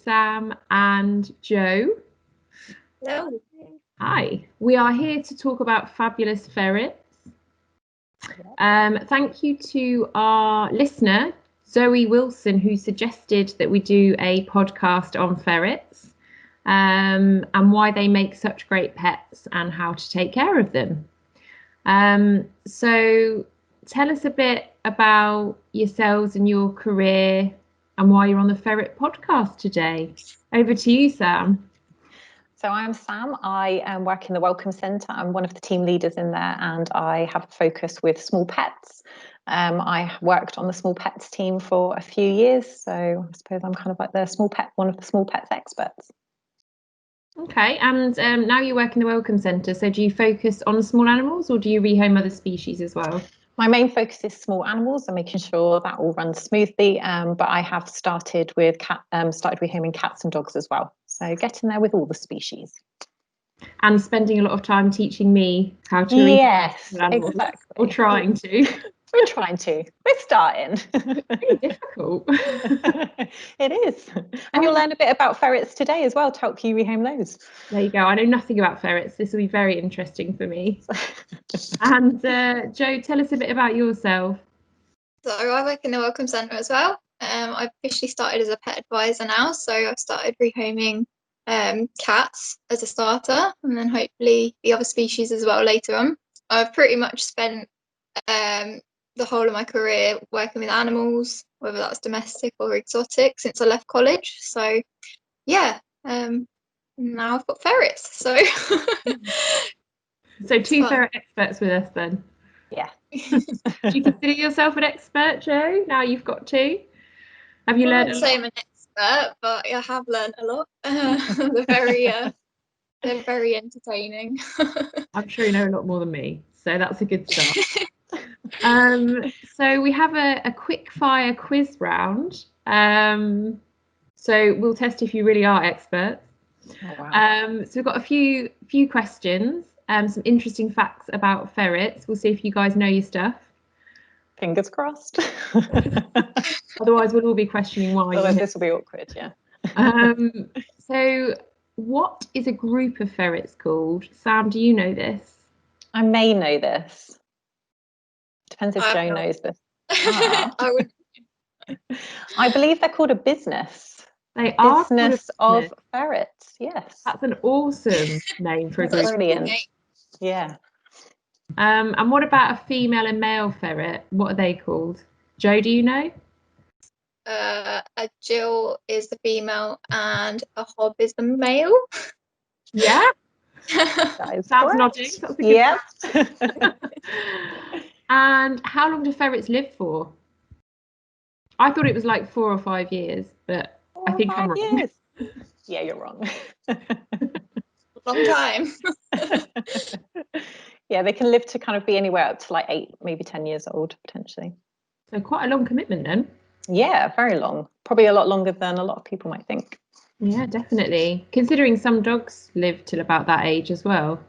Sam and Joe. Hello. Hi, we are here to talk about fabulous ferrets. Thank you to our listener, Zoe Wilson, who suggested that we do a podcast on ferrets and why they make such great pets and how to take care of them. So tell us a bit about yourselves and your career and why you're on the Ferret podcast today. Over to you, Sam. So I'm Sam. I work in the Welcome Centre. I'm one of the team leaders in there, and I have a focus with small pets. I worked on the small pets team for a few years, so I suppose I'm kind of like one of the small pets experts. Okay, and now you work in the Welcome Centre, so do you focus on small animals or do you rehome other species as well? My main focus is small animals and making sure that all runs smoothly, but I have started with started rehoming cats and dogs as well. So getting there with all the species. And spending a lot of time teaching me how to rehome animals, exactly. Or trying to. We're trying to. We're starting. Very difficult. It is. And you'll learn a bit about ferrets today as well to help you rehome those. There you go. I know nothing about ferrets. This will be very interesting for me. And Joe, tell us a bit about yourself. So I work in the Welcome Centre as well. I've officially started as a pet advisor now, so I've started rehoming cats as a starter, and then hopefully the other species as well later on. I've pretty much spent the whole of my career working with animals, whether that's domestic or exotic, since I left college. So yeah, now I've got ferrets. So so two ferret experts with us then. Yeah. Do you consider yourself an expert, Joe? Now you've got two. Have you learned? I wouldn't say I'm an expert, but I have learned a lot. They're very entertaining. I'm sure you know a lot more than me, so that's a good start. So we have a quick fire quiz round. So we'll test if you really are experts. Oh, wow. So we've got a few questions, some interesting facts about ferrets. We'll see if you guys know your stuff. Fingers crossed. Otherwise, we'll all be questioning why. Otherwise, this will be awkward, yeah. So what is a group of ferrets called? Sam, do you know this? I may know this. Depends if Joe knows this. I would. I believe they're called a business. They are business of ferrets. Yes, that's an awesome name for a group. Brilliant. Yeah. And what about a female and male ferret? What are they called? Joe, do you know? A Jill is the female and a Hob is the male. Yeah. Sounds nodding. That's a good And how long do ferrets live for? I thought it was like 4 or 5 years, but I think I'm wrong. Yeah, you're wrong. Long time. Yeah, they can live to kind of be anywhere up to like 8, maybe 10 years old, potentially. So quite a long commitment then. Yeah, very long. Probably a lot longer than a lot of people might think. Yeah, definitely. Considering some dogs live till about that age as well.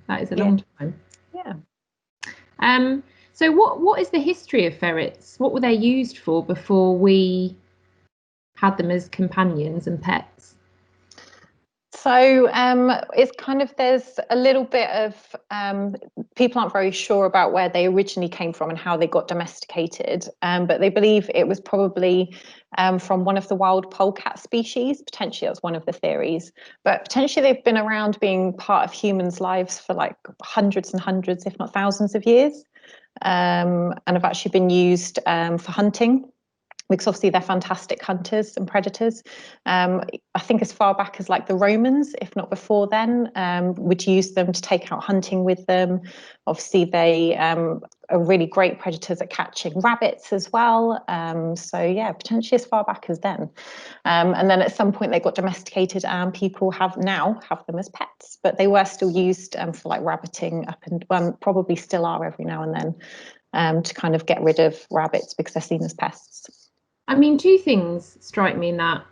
That is a long time. Yeah. So what is the history of ferrets? What were they used for before we had them as companions and pets? So it's kind of, there's a little bit of, people aren't very sure about where they originally came from and how they got domesticated, but they believe it was probably from one of the wild polecat species. Potentially that's one of the theories, but potentially they've been around being part of humans' lives for like hundreds and hundreds, if not thousands of years, and have actually been used for hunting. Because obviously they're fantastic hunters and predators. I think as far back as like the Romans, if not before then, would use them to take out hunting with them. Obviously they are really great predators at catching rabbits as well. So yeah, potentially as far back as then. And then at some point they got domesticated and people now have them as pets, but they were still used for like rabbiting probably still are every now and then, to kind of get rid of rabbits because they're seen as pests. I mean, two things strike me in that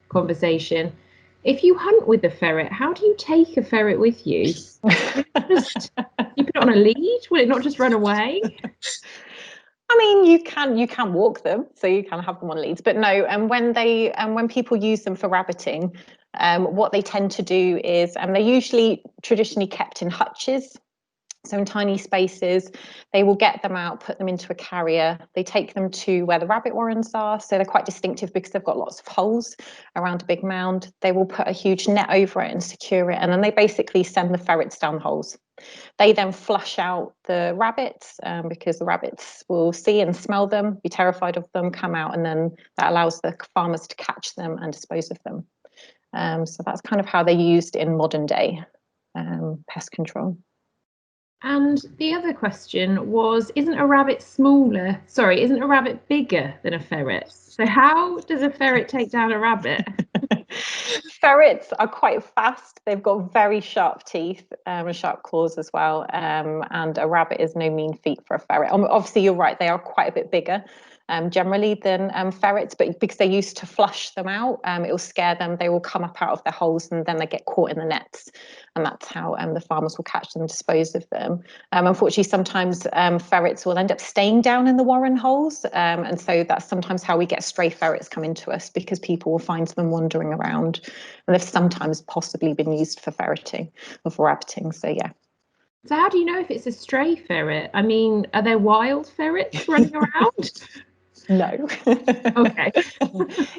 conversation. If you hunt with a ferret, how do you take a ferret with you? You put it on a lead? Will it not just run away? I mean, you can walk them, so you can have them on leads, but no. And when people use them for rabbiting, what they tend to do is, they're usually traditionally kept in hutches. So in tiny spaces, they will get them out, put them into a carrier. They take them to where the rabbit warrens are. So they're quite distinctive because they've got lots of holes around a big mound. They will put a huge net over it and secure it. And then they basically send the ferrets down the holes. They then flush out the rabbits because the rabbits will see and smell them, be terrified of them, come out, and then that allows the farmers to catch them and dispose of them. So that's kind of how they're used in modern day pest control. And the other question was, isn't a rabbit bigger than a ferret? So how does a ferret take down a rabbit? Ferrets are quite fast. They've got very sharp teeth and sharp claws as well. And a rabbit is no mean feat for a ferret. Obviously, you're right. They are quite a bit bigger generally than ferrets, but because they used to flush them out, it will scare them. They will come up out of their holes and then they get caught in the nets. And that's how the farmers will catch them and dispose of them. Unfortunately, sometimes ferrets will end up staying down in the warren holes. And so that's sometimes how we get stray ferrets come into us, because people will find them wandering around. And they've sometimes possibly been used for ferreting or for rabbiting. So, yeah. So how do you know if it's a stray ferret? I mean, are there wild ferrets running around? No. Okay.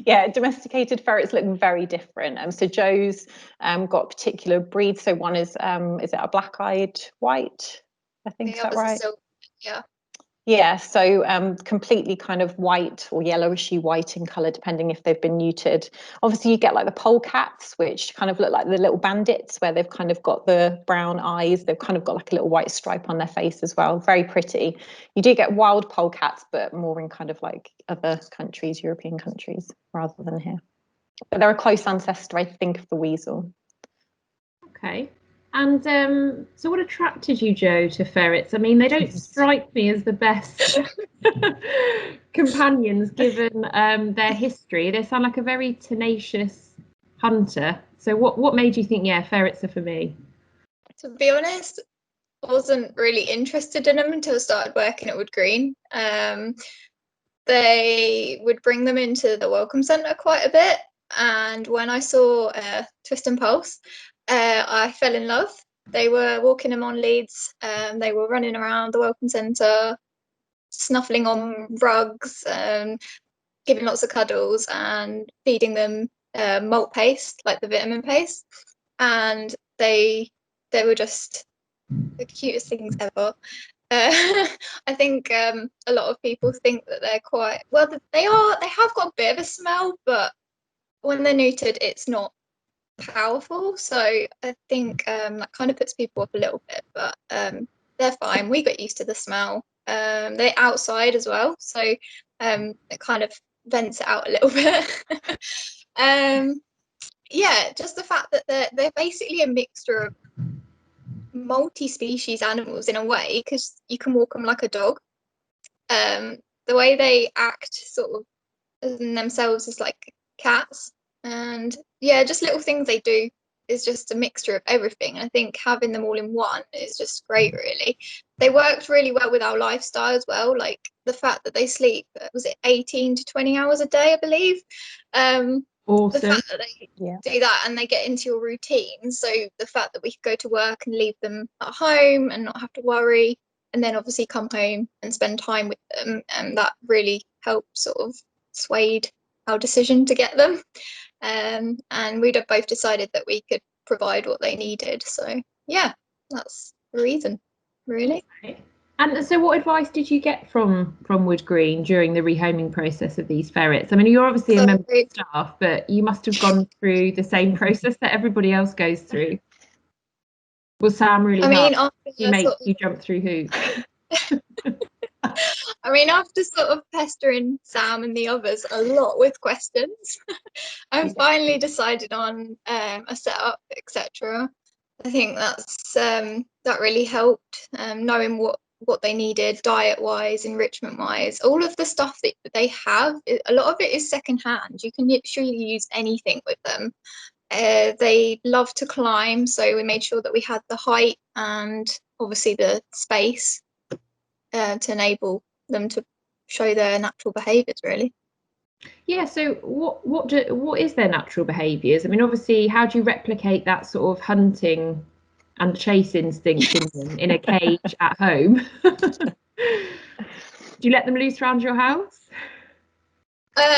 Yeah, domesticated ferrets look very different. So Joe's got a particular breed. So one is it a black-eyed white? I think, is that right? Yeah. Yeah, so completely kind of white or yellowishy white in colour, depending if they've been neutered. Obviously, you get like the polecats, which kind of look like the little bandits, where they've kind of got the brown eyes. They've kind of got like a little white stripe on their face as well. Very pretty. You do get wild polecats, but more in kind of like other countries, European countries, rather than here. But they're a close ancestor, I think, of the weasel. Okay. And so what attracted you, Joe, to ferrets? I mean, they don't strike me as the best companions given their history. They sound like a very tenacious hunter. So what made you think, yeah, ferrets are for me? To be honest, I wasn't really interested in them until I started working at Wood Green. They would bring them into the welcome centre quite a bit. And when I saw Twist and Pulse, I fell in love. They were walking them on leads. They were running around the welcome centre, snuffling on rugs, giving lots of cuddles and feeding them malt paste, like the vitamin paste. And they were just the cutest things ever. I think a lot of people think that they're quite, well, they have got a bit of a smell, but when they're neutered, it's not powerful. So I think that kind of puts people off a little bit, but they're fine. We got used to the smell. They're outside as well, so it kind of vents it out a little bit. Yeah, just the fact that they're basically a mixture of multi-species animals in a way, because you can walk them like a dog. The way they act sort of in themselves is like cats, and yeah, just little things they do is just a mixture of everything. I think having them all in one is just great, really. They worked really well with our lifestyle as well, like the fact that they sleep, was it 18 to 20 hours a day, I believe. Awesome. The fact that they do that and they get into your routine. So the fact that we could go to work and leave them at home and not have to worry, and then obviously come home and spend time with them, and that really helped sort of swayed our decision to get them. And we'd have both decided that we could provide what they needed. So yeah, that's the reason, really. And so what advice did you get from Wood Green during the rehoming process of these ferrets? I mean, you're obviously a member of staff, but you must have gone through the same process that everybody else goes through. Was Sam really hard? He made you jump through hoops? I mean, after sort of pestering Sam and the others a lot with questions, I finally decided on a setup, etc. I think that really helped, knowing what they needed, diet-wise, enrichment-wise, all of the stuff that they have. A lot of it is second-hand. You can literally use anything with them. They love to climb, so we made sure that we had the height and obviously the space to enable them to show their natural behaviours, really. Yeah, so what is their natural behaviours? I mean, obviously, how do you replicate that sort of hunting and chase instinct in them in a cage at home? Do you let them loose around your house?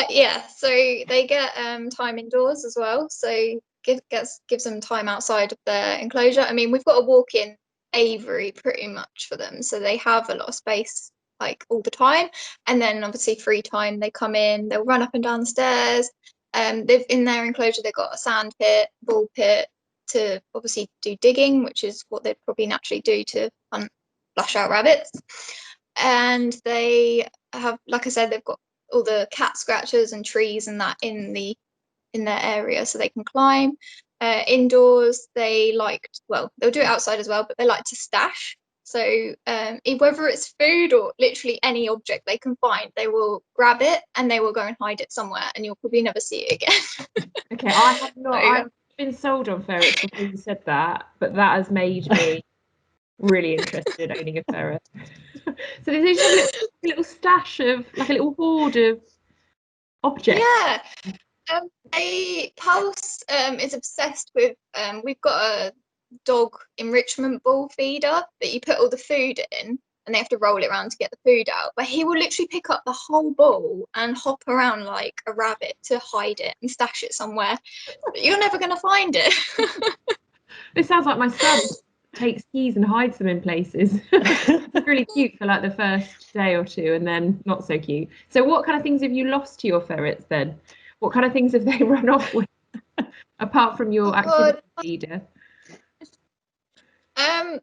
Yeah, so they get time indoors as well. So gives them time outside of their enclosure. I mean, we've got a walk-in aviary pretty much for them, so they have a lot of space like all the time. And then obviously free time, they come in, they'll run up and down the stairs. They've in their enclosure, they've got a sand pit, ball pit to obviously do digging, which is what they'd probably naturally do to hunt flush out rabbits. And they have, like I said, they've got all the cat scratchers and trees and that in their area, so they can climb. Indoors, they'll do it outside as well, but they like to stash. So whether it's food or literally any object they can find, they will grab it and they will go and hide it somewhere, and you'll probably never see it again. Okay, I have not. I've been sold on ferrets before you said that, but that has made me really interested in owning a ferret. So there's just a little stash of, like a little hoard of objects. Yeah. A house is obsessed with, we've got a dog enrichment ball feeder that you put all the food in and they have to roll it around to get the food out. But he will literally pick up the whole ball and hop around like a rabbit to hide it and stash it somewhere. But you're never going to find it. This sounds like my son takes keys and hides them in places. It's really cute for like the first day or two and then not so cute. So what kind of things have you lost to your ferrets then? What kind of things have they run off with apart from your activity feeder?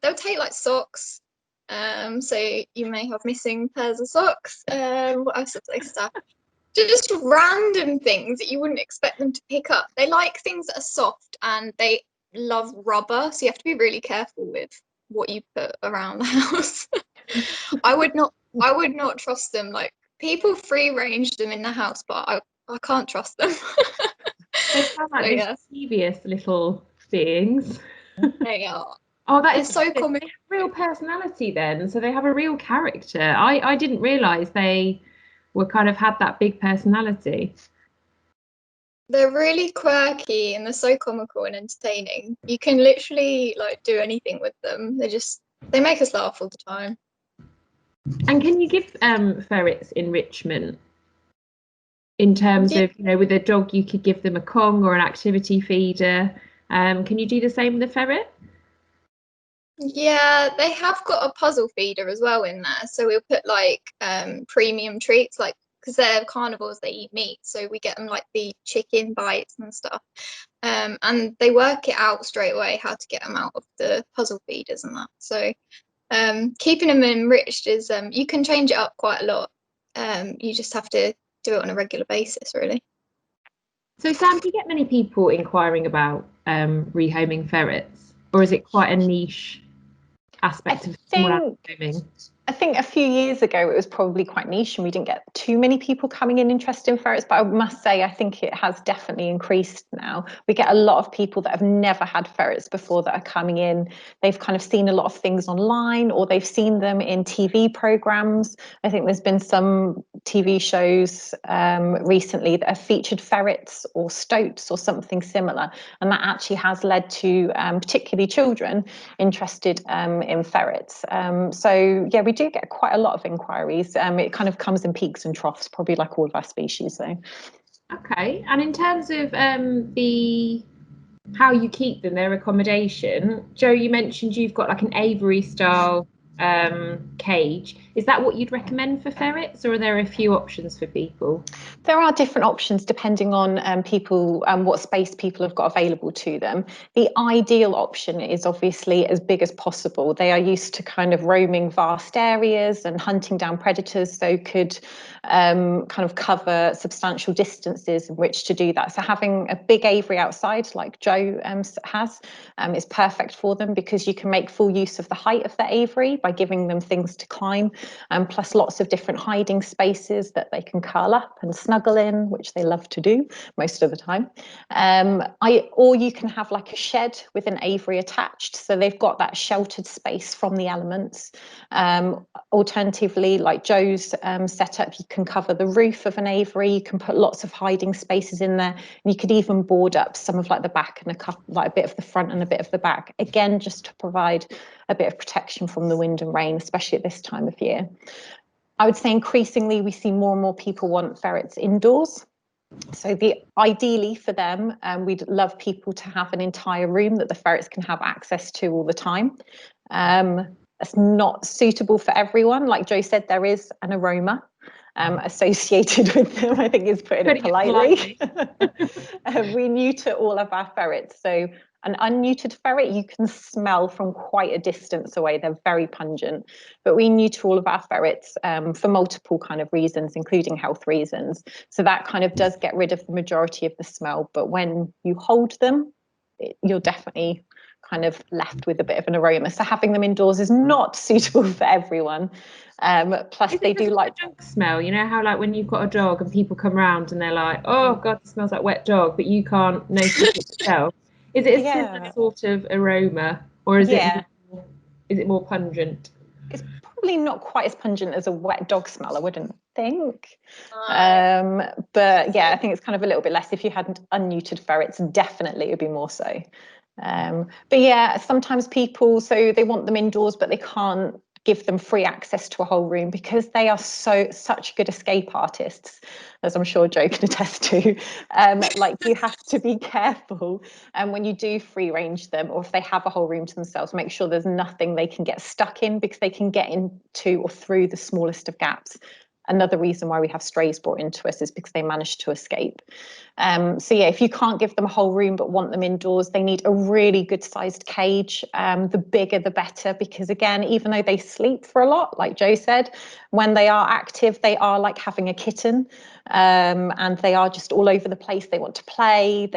They'll take like socks. So you may have missing pairs of socks. What else have they stuff? Just random things that you wouldn't expect them to pick up. They like things that are soft and they love rubber, so you have to be really careful with what you put around the house. I would not trust them. Like, people free range them in the house, but I can't trust them. They sound like mischievous little beings. They are. Oh, that is so common. Real personality then. So they have a real character. I didn't realise they were kind of had that big personality. They're really quirky and they're so comical and entertaining. You can literally like do anything with them. They make us laugh all the time. And can you give ferrets enrichment in terms of, you know, with a dog you could give them a Kong or an activity feeder? Can you do the same with a ferret? Yeah, they have got a puzzle feeder as well in there. So we'll put like premium treats, like, because they're carnivores, they eat meat. So we get them like the chicken bites and stuff. And they work it out straight away how to get them out of the puzzle feeders and that. So keeping them enriched is, you can change it up quite a lot. You just have to do it on a regular basis, really. So Sam, do you get many people inquiring about rehoming ferrets, or is it quite a niche aspect of rehoming? I think a few years ago it was probably quite niche and we didn't get too many people coming in interested in ferrets, but I must say I think it has definitely increased now. We get a lot of people that have never had ferrets before that are coming in. They've kind of seen a lot of things online or they've seen them in TV programs. I think there's been some TV shows recently that have featured ferrets or stoats or something similar, and that actually has led to particularly children interested in ferrets. So yeah, we do get quite a lot of inquiries. It kind of comes in peaks and troughs, probably like all of our species though. Okay, and in terms of how you keep them, their accommodation, Jo, you mentioned you've got like an aviary style cage. Is that what you'd recommend for ferrets, or are there a few options for people? There are different options depending on people and what space people have got available to them. The ideal option is obviously as big as possible. They are used to kind of roaming vast areas and hunting down predators, so could kind of cover substantial distances in which to do that. So having a big aviary outside like Jo has is perfect for them, because you can make full use of the height of the aviary by by giving them things to climb, plus lots of different hiding spaces that they can curl up and snuggle in, which they love to do most of the time. Or you can have like a shed with an aviary attached, so they've got that sheltered space from the elements. Alternatively, like Joe's setup, you can cover the roof of an aviary, you can put lots of hiding spaces in there, and you could even board up some of like the back and a bit of the front and a bit of the back, again just to provide a bit of protection from the wind and rain, especially at this time of year. I would say increasingly we see more and more people want ferrets indoors. So ideally for them, we'd love people to have an entire room that the ferrets can have access to all the time. It's not suitable for everyone. Like Joe said, there is an aroma associated with them, I think is putting it politely. We neuter all of our ferrets. So an unneutered ferret you can smell from quite a distance away. They're very pungent, but we neuter all of our ferrets for multiple kind of reasons, including health reasons. So that kind of does get rid of the majority of the smell. But when you hold them, you're definitely kind of left with a bit of an aroma. So having them indoors is not suitable for everyone. Plus they do like dog smell. You know how like when you've got a dog and people come around and they're like, oh God, it smells like wet dog, but you can't notice it yourself. Is it a similar sort of aroma, or is it more pungent? It's probably not quite as pungent as a wet dog smell, I wouldn't think. But yeah, I think it's kind of a little bit less. If you had unneutered ferrets, definitely it would be more so. But yeah, sometimes people, so they want them indoors, but they can't give them free access to a whole room because they are such good escape artists, as I'm sure Joe can attest to. Like you have to be careful when you do free range them, or if they have a whole room to themselves, make sure there's nothing they can get stuck in, because they can get into or through the smallest of gaps. Another reason why we have strays brought into us is because they manage to escape. So yeah, if you can't give them a whole room but want them indoors, they need a really good sized cage. The bigger the better, because again, even though they sleep for a lot, like Joe said, when they are active, they are like having a kitten, and they are just all over the place. They want to play,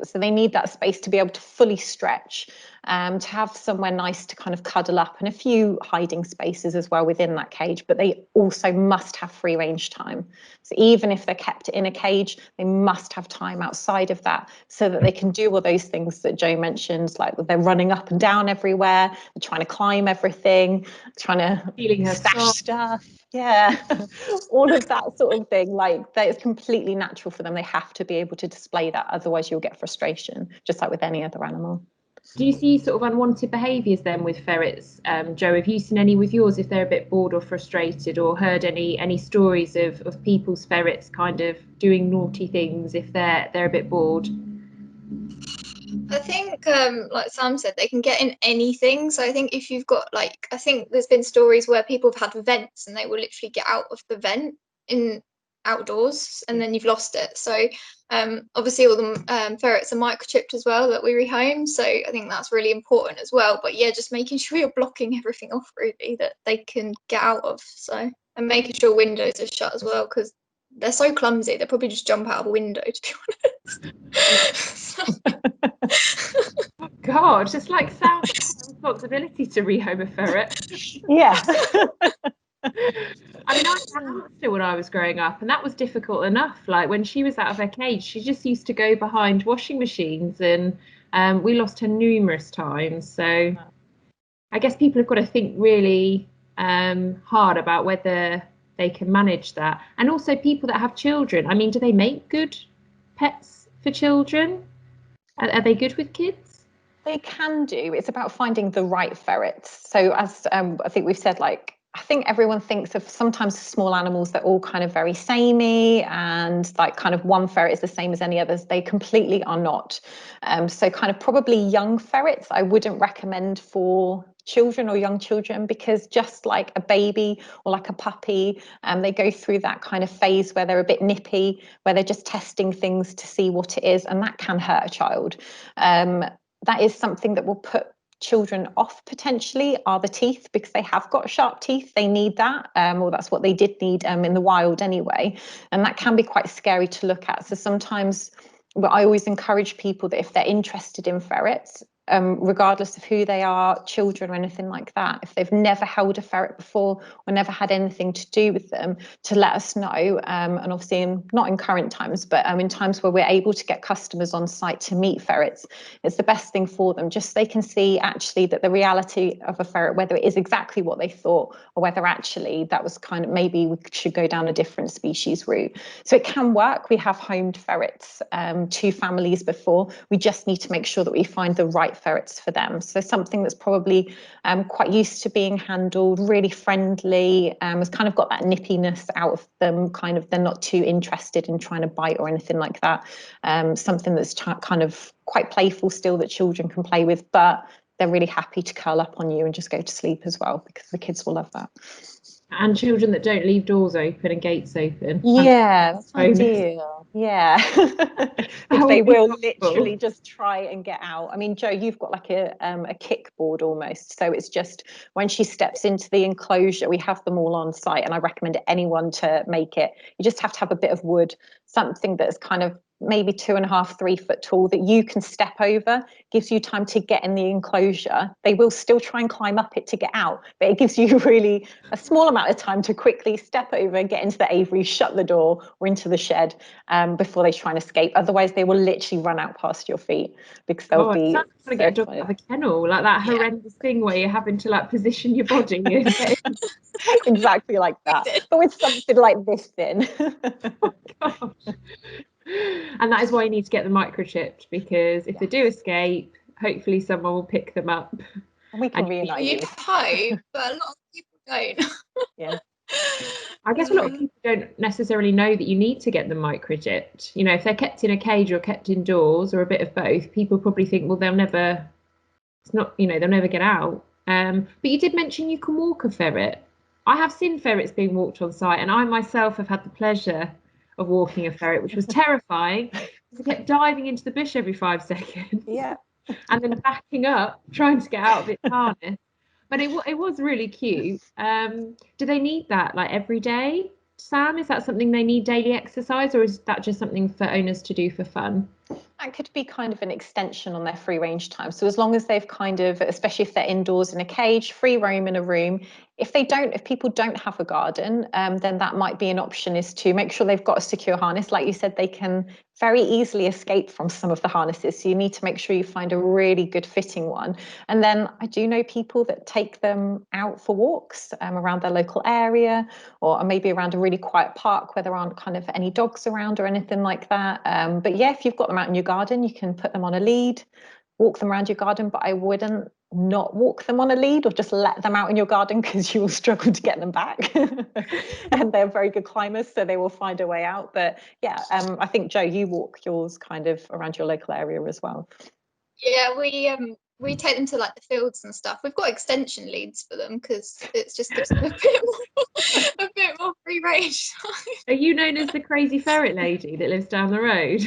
so they need that space to be able to fully stretch, to have somewhere nice to kind of cuddle up, and a few hiding spaces as well within that cage. But they also must have free range time. So even if they're kept in a cage, they must have time outside of that so that they can do all those things that Joe mentioned, like they're running up and down everywhere, they're trying to climb everything, trying to stash stuff. Yeah, all of that sort of thing. Like that is completely natural for them. They have to be able to display that, otherwise you'll get frustration, just like with any other animal. Do you see sort of unwanted behaviours then with ferrets, Joe? Have you seen any with yours if they're a bit bored or frustrated, or heard any stories of people's ferrets kind of doing naughty things if they're a bit bored? I think, like Sam said, they can get in anything. So I think if you've got I think there's been stories where people have had vents and they will literally get out of the vent in outdoors, and then you've lost it. So obviously all the ferrets are microchipped as well that we rehome, so I think that's really important as well. But yeah, just making sure you're blocking everything off really that they can get out of, so, and making sure windows are shut as well, because they're so clumsy, they'll probably just jump out of a window, to be honest. God, it's like Sam's responsibility to rehome a ferret. Yeah. I mean, I had a hamster when I was growing up, and that was difficult enough. Like when she was out of her cage, she just used to go behind washing machines, and we lost her numerous times. So I guess people have got to think really hard about whether they can manage that. And also people that have children. I mean, do they make good pets for children? Are they good with kids? They can do. It's about finding the right ferrets. So as I think we've said, like, I think everyone thinks of sometimes small animals, they're all kind of very samey, and like kind of one ferret is the same as any others. They completely are not. So kind of probably young ferrets I wouldn't recommend for children or young children, because just like a baby or like a puppy, they go through that kind of phase where they're a bit nippy, where they're just testing things to see what it is, and that can hurt a child. That is something that will put children off potentially, are the teeth, because they have got sharp teeth. They need that, or that's what they did need in the wild anyway, and that can be quite scary to look at. So sometimes I always encourage people that if they're interested in ferrets, regardless of who they are, children or anything like that, if they've never held a ferret before or never had anything to do with them, to let us know. And obviously not in current times, but in times where we're able to get customers on site to meet ferrets, it's the best thing for them. Just so they can see actually that the reality of a ferret, whether it is exactly what they thought or whether actually that was kind of, maybe we should go down a different species route. So it can work. We have homed ferrets to families before. We just need to make sure that we find the right ferrets for them. So something that's probably quite used to being handled, really friendly, has kind of got that nippiness out of them, kind of they're not too interested in trying to bite or anything like that. Something that's kind of quite playful still, that children can play with, but they're really happy to curl up on you and just go to sleep as well, because the kids will love that. And children that don't leave doors open and gates open. Yeah, that's ideal. Yeah. If they will literally just try and get out. I mean, Jo, you've got like a kickboard almost. So it's just when she steps into the enclosure, we have them all on site, and I recommend anyone to make it. You just have to have a bit of wood, something that's kind of maybe 2.5, 3 foot tall, that you can step over, gives you time to get in the enclosure. They will still try and climb up it to get out, but it gives you really a small amount of time to quickly step over, get into the aviary, shut the door or into the shed before they try and escape. Otherwise, they will literally run out past your feet, because they'll be trying to get a dog out of a kennel, like that horrendous thing where you're having to like position your body and get exactly like that, but with something like this thin. Oh, gosh. And that is why you need to get them microchipped, because if they do escape, hopefully someone will pick them up. And we can reunite you. Hope, but a lot of people don't. Yeah. I guess a lot of people don't necessarily know that you need to get them microchipped. You know, if they're kept in a cage or kept indoors or a bit of both, people probably think, well, they'll never get out. But you did mention you can walk a ferret. I have seen ferrets being walked on site, and I myself have had the pleasure of walking a ferret, which was terrifying, because I kept diving into the bush every 5 seconds. Yeah. And then backing up, trying to get out of its harness. But it was really cute. Do they need that like every day, Sam? Is that something they need daily exercise, or is that just something for owners to do for fun? That could be kind of an extension on their free range time. So as long as they've kind of, especially if they're indoors in a cage, free roam in a room, if people don't have a garden, then that might be an option, is to make sure they've got a secure harness. Like you said, they can very easily escape from some of the harnesses. So you need to make sure you find a really good fitting one. And then I do know people that take them out for walks around their local area, or maybe around a really quiet park where there aren't kind of any dogs around or anything like that. But yeah, if you've got them out in your garden, you can put them on a lead, walk them around your garden, but I wouldn't not walk them on a lead or just let them out in your garden, because you will struggle to get them back. And they're very good climbers, so they will find a way out. But yeah, I think, Jo, you walk yours kind of around your local area as well. Yeah, we take them to like the fields and stuff. We've got extension leads for them, because it just gives them a bit more free range. Are you known as the crazy ferret lady that lives down the road?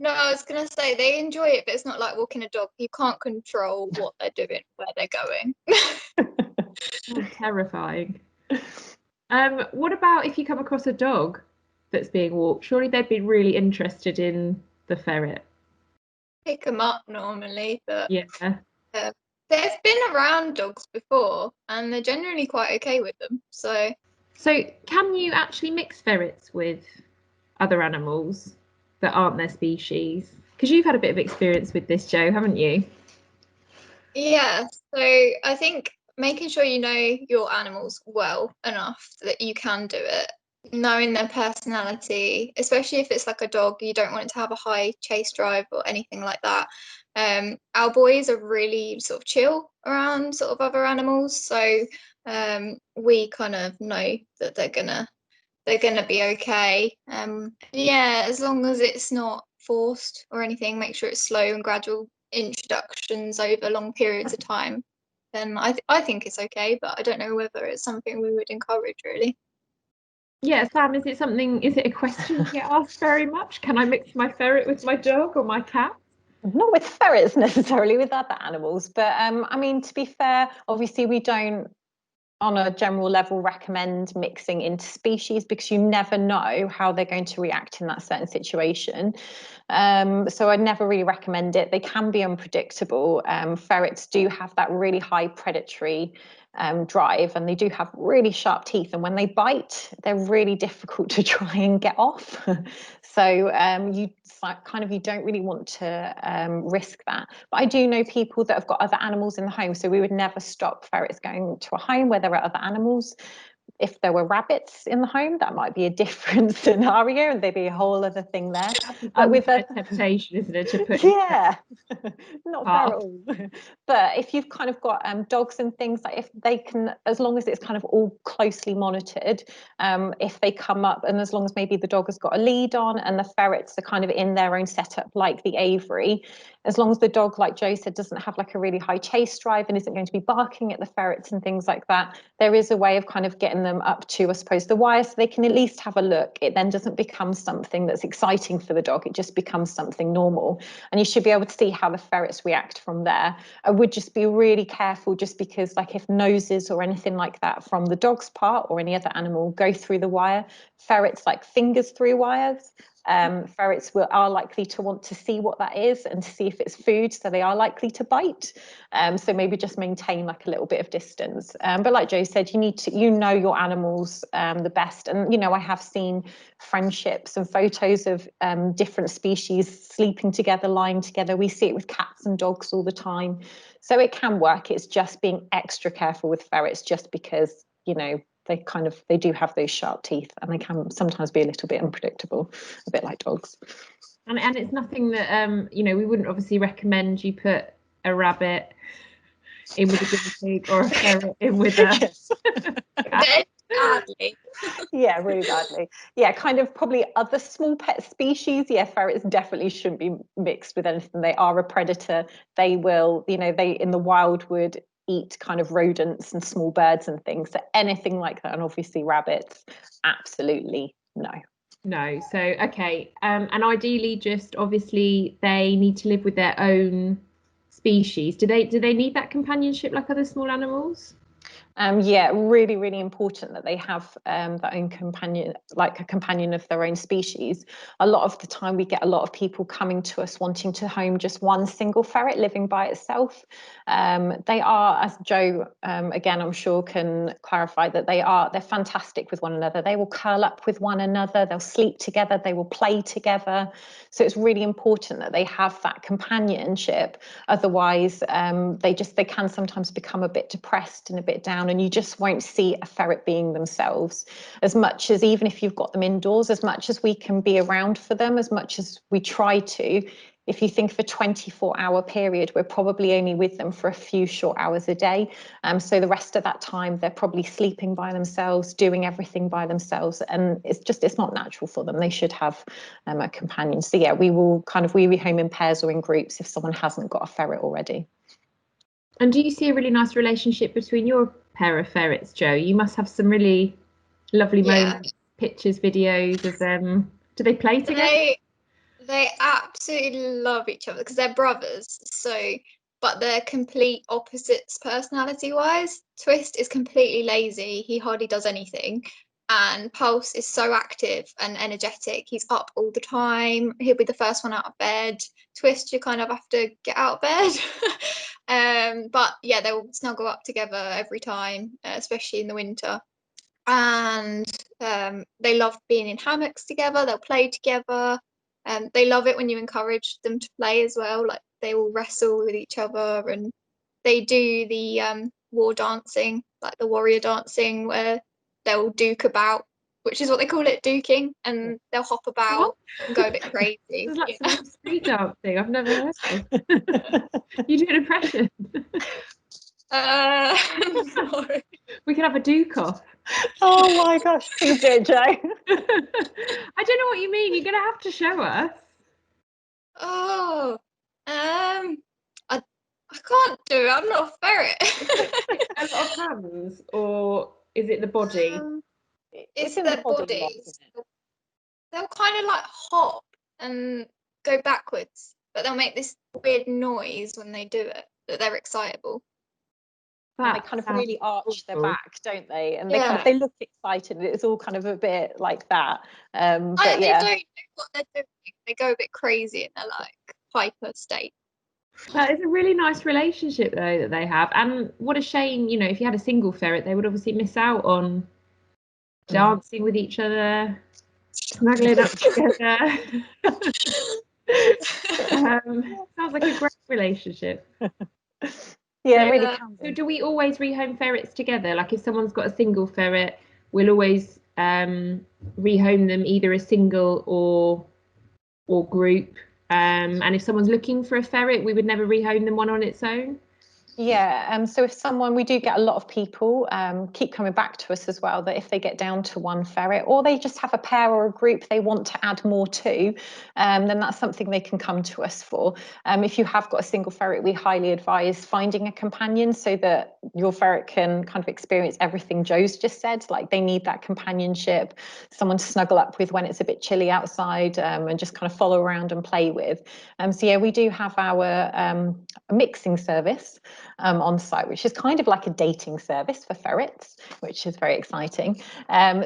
No, I was gonna say they enjoy it, but it's not like walking a dog. You can't control what they're doing, where they're going. Oh, terrifying. What about if you come across a dog that's being walked? Surely they'd be really interested in the ferret. Pick them up normally, but yeah, they've been around dogs before, and they're generally quite okay with them. So can you actually mix ferrets with other animals that aren't their species? Because you've had a bit of experience with this, Jo, haven't you? Yeah, so I think making sure you know your animals well enough that you can do it, knowing their personality, especially if it's like a dog, you don't want it to have a high chase drive or anything like that. Our boys are really sort of chill around sort of other animals, so we kind of know that they're gonna be okay. Yeah, as long as it's not forced or anything, make sure it's slow and gradual introductions over long periods of time, then I think it's okay, but I don't know whether it's something we would encourage, really. Yeah, Sam, is it a question you get asked very much? Can I mix my ferret with my dog or my cat? Not with ferrets necessarily, with other animals, but I mean, to be fair, obviously we don't on a general level recommend mixing interspecies, because you never know how they're going to react in that certain situation. So I'd never really recommend it. They can be unpredictable. Ferrets do have that really high predatory drive, and they do have really sharp teeth, and when they bite, they're really difficult to try and get off. So you don't really want to risk that. But I do know people that have got other animals in the home, so we would never stop ferrets going to a home where there are other animals. If there were rabbits in the home, that might be a different scenario, and there'd be a whole other thing there. But with a temptation, isn't it, to put not feral. But if you've kind of got dogs and things, like if they can, as long as it's kind of all closely monitored, if they come up, and as long as maybe the dog has got a lead on and the ferrets are kind of in their own setup, like the aviary, as long as the dog, like Jo said, doesn't have like a really high chase drive and isn't going to be barking at the ferrets and things like that, there is a way of kind of getting them up to, I suppose, the wire, so they can at least have a look. It then doesn't become something that's exciting for the dog, it just becomes something normal, and you should be able to see how the ferrets react from there. I would just be really careful, just because like if noses or anything like that from the dog's part or any other animal go through the wire, ferrets like fingers through wires. Ferrets are likely to want to see what that is and see if it's food, so they are likely to bite. So maybe just maintain like a little bit of distance. But like Jo said, you need to, your animals the best. And I have seen friendships and photos of different species sleeping together, lying together. We see it with cats and dogs all the time, so it can work. It's just being extra careful with ferrets, just because they do have those sharp teeth, and they can sometimes be a little bit unpredictable, a bit like dogs. And it's nothing that we wouldn't obviously recommend you put a rabbit in with a guinea pig or a ferret in with a badly. Yeah, really badly. Yeah, kind of probably other small pet species. Yeah, ferrets definitely shouldn't be mixed with anything. They are a predator. They will, they in the wild would eat kind of rodents and small birds and things. So anything like that, and obviously rabbits, absolutely no. No. So okay, and ideally, just obviously they need to live with their own species. Do they need that companionship like other small animals? Yeah, really, really important that they have their own companion, like a companion of their own species. A lot of the time we get a lot of people coming to us wanting to home just one single ferret living by itself. They are, as Jo, again, I'm sure can clarify, that they're fantastic with one another. They will curl up with one another, they'll sleep together, they will play together. So it's really important that they have that companionship. Otherwise, they can sometimes become a bit depressed and a bit down, and you just won't see a ferret being themselves. As much as, even if you've got them indoors, as much as we can be around for them, as much as we try to, if you think of a 24-hour period, we're probably only with them for a few short hours a day. So the rest of that time, they're probably sleeping by themselves, doing everything by themselves. And it's not natural for them. They should have a companion. So yeah, we rehome in pairs or in groups if someone hasn't got a ferret already. And do you see a really nice relationship between your pair of ferrets, Jo? You must have some really lovely moments, pictures, videos of them. Do they play together? They absolutely love each other because they're brothers. But they're complete opposites personality-wise. Twist is completely lazy. He hardly does anything. And Pulse is so active and energetic. He's up all the time. He'll be the first one out of bed. Twist, you kind of have to get out of bed. But yeah, they'll snuggle up together every time, especially in the winter. And they love being in hammocks together. They'll play together. They love it when you encourage them to play as well. Like they will wrestle with each other, and they do the war dancing, like the warrior dancing, where they'll duke about, which is what they call it, duking, and they'll hop about and go a bit crazy. It's like some street dancing I've never heard of. You do an impression. No. We can have a duke off. Oh my gosh, please do, Jo. I don't know what you mean. You're gonna have to show us. Oh, I can't do it. I'm not a ferret. A lot of hands, or is it the body? It's their bodies. They'll kind of like hop and go backwards, but they'll make this weird noise when they do it, that they're excitable. And they kind of really arch their back, don't they? And they look excited. It's all kind of a bit like that. But they don't know what they're doing. They go a bit crazy in their like hyper state. That is a really nice relationship though that they have, and what a shame, you know, if you had a single ferret, they would obviously miss out on dancing with each other, snuggling up together. Sounds like a great relationship. Yeah, it really can be. So do we always rehome ferrets together? Like if someone's got a single ferret, we'll always rehome them either a single or group. And if someone's looking for a ferret, we would never rehome them one on its own. Yeah, so if someone, we do get a lot of people keep coming back to us as well, that if they get down to one ferret or they just have a pair or a group they want to add more to, then that's something they can come to us for. If you have got a single ferret, we highly advise finding a companion so that your ferret can kind of experience everything Joe's just said. Like they need that companionship, someone to snuggle up with when it's a bit chilly outside, and just kind of follow around and play with. So yeah, we do have our mixing service on site, which is kind of like a dating service for ferrets, which is very exciting.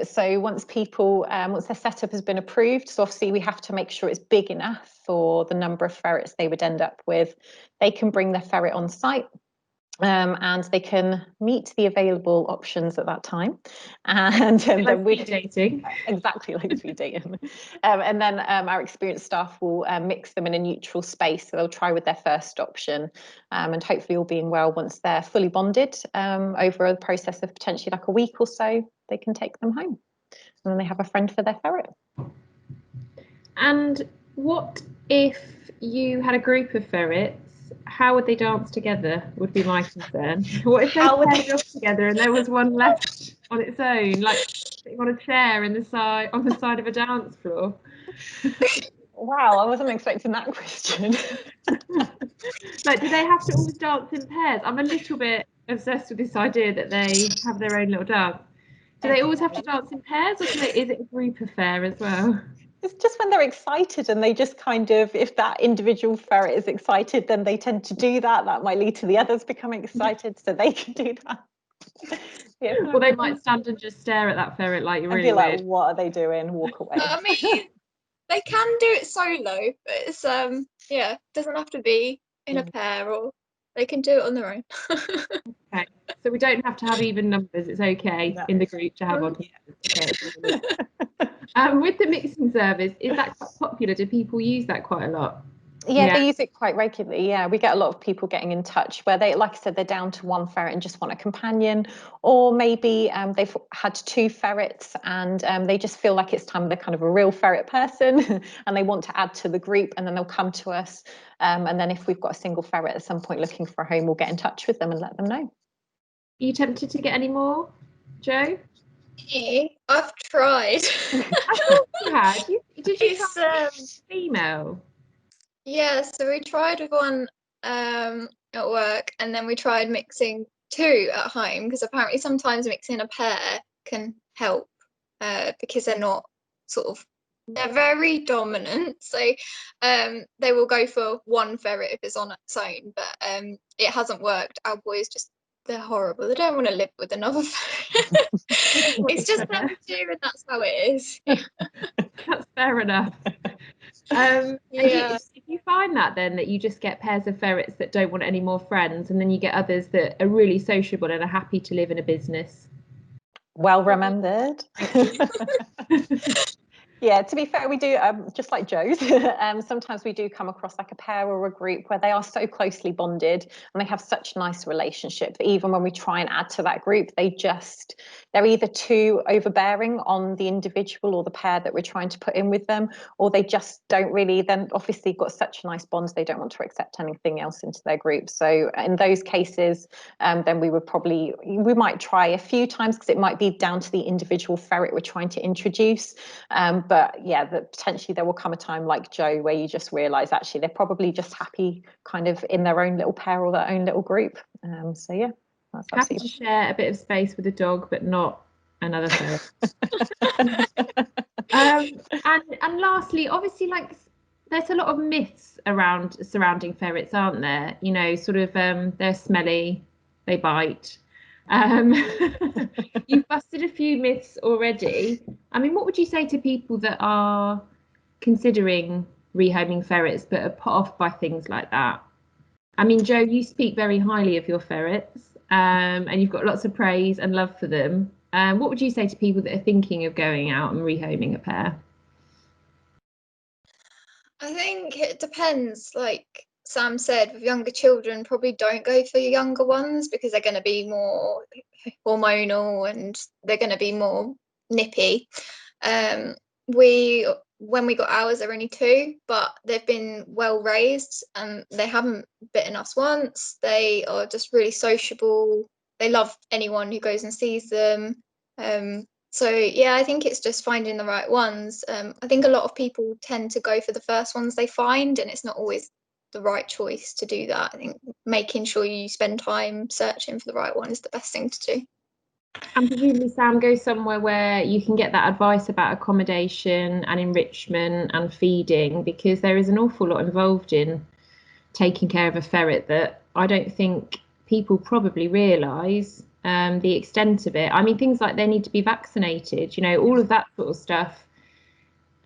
So once their setup has been approved, so obviously we have to make sure it's big enough for the number of ferrets they would end up with. They can bring their ferret on site. And they can meet the available options at that time, and like speed dating, exactly like speed dating. And then our experienced staff will mix them in a neutral space, so they'll try with their first option, and hopefully, all being well, once they're fully bonded over a process of potentially like a week or so, they can take them home, and then they have a friend for their ferret. And what if you had a group of ferrets? How would they dance together would be my concern. What if they paired off together and there was one left on its own, like sitting on a chair on the side of a dance floor? Wow, I wasn't expecting that question. Like, do they have to always dance in pairs? I'm a little bit obsessed with this idea that they have their own little dance. Do they always have to dance in pairs, or is it a group affair as well? It's just when they're excited and they just kind of, if that individual ferret is excited, then they tend to do that. That might lead to the others becoming excited, so they can do that. Yeah, well, they might stand and just stare at that ferret like you're really and be weird. Like, what are they doing? Walk away. I mean, they can do it solo, but it's yeah, doesn't have to be in a pair, or they can do it on their own. Okay, so we don't have to have even numbers. It's okay in the group to have odd numbers. Okay. With the mixing service, is that quite popular? Do people use that quite a lot? Yeah, they use it quite regularly. Yeah, we get a lot of people getting in touch where they, like I said, they're down to one ferret and just want a companion, or maybe they've had two ferrets and they just feel like it's time they're kind of a real ferret person and they want to add to the group, and then they'll come to us. And then if we've got a single ferret at some point looking for a home, we'll get in touch with them and let them know. Are you tempted to get any more, Joe? Yeah, I've tried. I thought you had. Did you try female? Yeah, so we tried with one at work, and then we tried mixing two at home, because apparently sometimes mixing a pair can help because they're not they're very dominant. So they will go for one ferret if it's on its own, but it hasn't worked. Our boys they're horrible. They don't want to live with another ferret. It's just them two, and that's how it is. That's fair enough. If you find that you just get pairs of ferrets that don't want any more friends, and then you get others that are really sociable and are happy to live in a business. Well remembered. Yeah, to be fair, we do, just like Joe's, sometimes we do come across like a pair or a group where they are so closely bonded and they have such a nice relationship that even when we try and add to that group, they're either too overbearing on the individual or the pair that we're trying to put in with them, or they just don't really, then obviously got such a nice bond, they don't want to accept anything else into their group. So in those cases, then we might try a few times, because it might be down to the individual ferret we're trying to introduce. But yeah, potentially there will come a time like Joe where you just realise actually they're probably just happy kind of in their own little pair or their own little group. So yeah, that's happy to share a bit of space with a dog, but not another ferret. And lastly, obviously, like there's a lot of myths surrounding ferrets, aren't there? You know, sort of they're smelly, they bite. You've busted a few myths already. I mean, what would you say to people that are considering rehoming ferrets but are put off by things like that? I mean, Jo, you speak very highly of your ferrets, and you've got lots of praise and love for them. What would you say to people that are thinking of going out and rehoming a pair? I think it depends. Like Sam said, with younger children, probably don't go for younger ones because they're going to be more hormonal and they're going to be more nippy. When we got ours, they're only 2, but they've been well raised and they haven't bitten us once. They are just really sociable. They love anyone who goes and sees them. So yeah, I think it's just finding the right ones. I think a lot of people tend to go for the first ones they find, and it's not always the right choice to do that. I think making sure you spend time searching for the right one is the best thing to do. And presumably, Sam, go somewhere where you can get that advice about accommodation and enrichment and feeding, because there is an awful lot involved in taking care of a ferret that I don't think people probably realise the extent of it. I mean, things like they need to be vaccinated, all of that sort of stuff.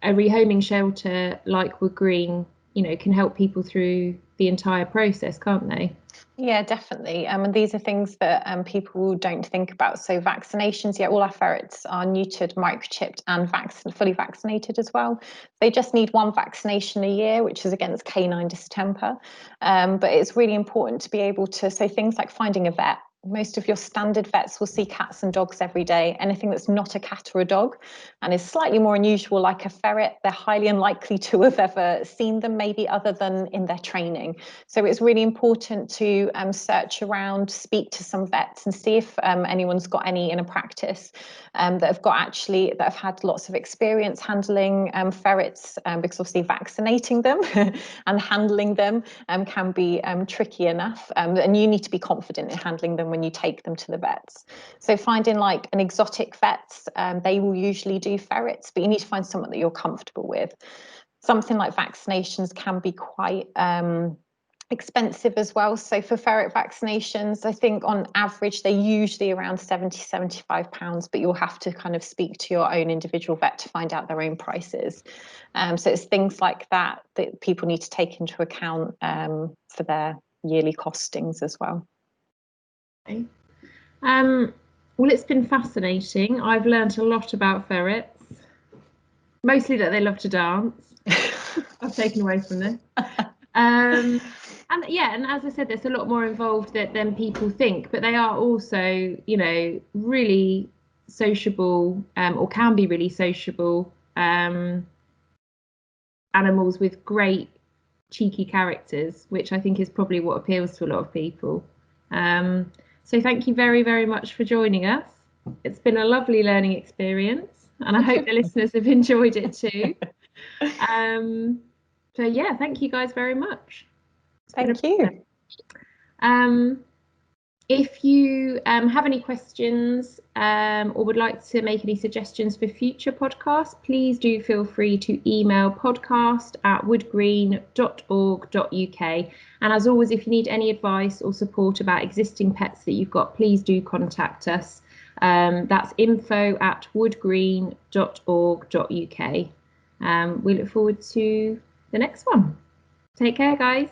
A rehoming shelter like Wood Green, can help people through the entire process, can't they? Yeah, definitely. And these are things that people don't think about. So vaccinations, all our ferrets are neutered, microchipped and fully vaccinated as well. They just need 1 vaccination a year, which is against canine distemper. But it's really important to be able to, so things like finding a vet. Most of your standard vets will see cats and dogs every day. Anything that's not a cat or a dog and is slightly more unusual, like a ferret, they're highly unlikely to have ever seen them, maybe other than in their training. So it's really important to search around, speak to some vets and see if anyone's got any in a practice that have had lots of experience handling ferrets, because obviously vaccinating them and handling them can be tricky enough, and you need to be confident in handling them when you take them to the vets. So finding like an exotic vets, they will usually do ferrets, but you need to find someone that you're comfortable with. Something like vaccinations can be quite expensive as well. So for ferret vaccinations, I think on average they're usually around £70–75, but you'll have to kind of speak to your own individual vet to find out their own prices. So it's things like that that people need to take into account for their yearly costings as well. Okay. Well, it's been fascinating. I've learned a lot about ferrets, mostly that they love to dance. I've taken away from this. And as I said, there's a lot more involved than people think, but they are also, really sociable, or can be really sociable animals with great cheeky characters, which I think is probably what appeals to a lot of people. So thank you very, very much for joining us. It's been a lovely learning experience, and I hope the listeners have enjoyed it too. So yeah, thank you guys very much. Thank you. If you have any questions or would like to make any suggestions for future podcasts, please do feel free to email podcast@woodgreen.org.uk. And as always, if you need any advice or support about existing pets that you've got, please do contact us. That's info@woodgreen.org.uk. We look forward to the next one. Take care, guys.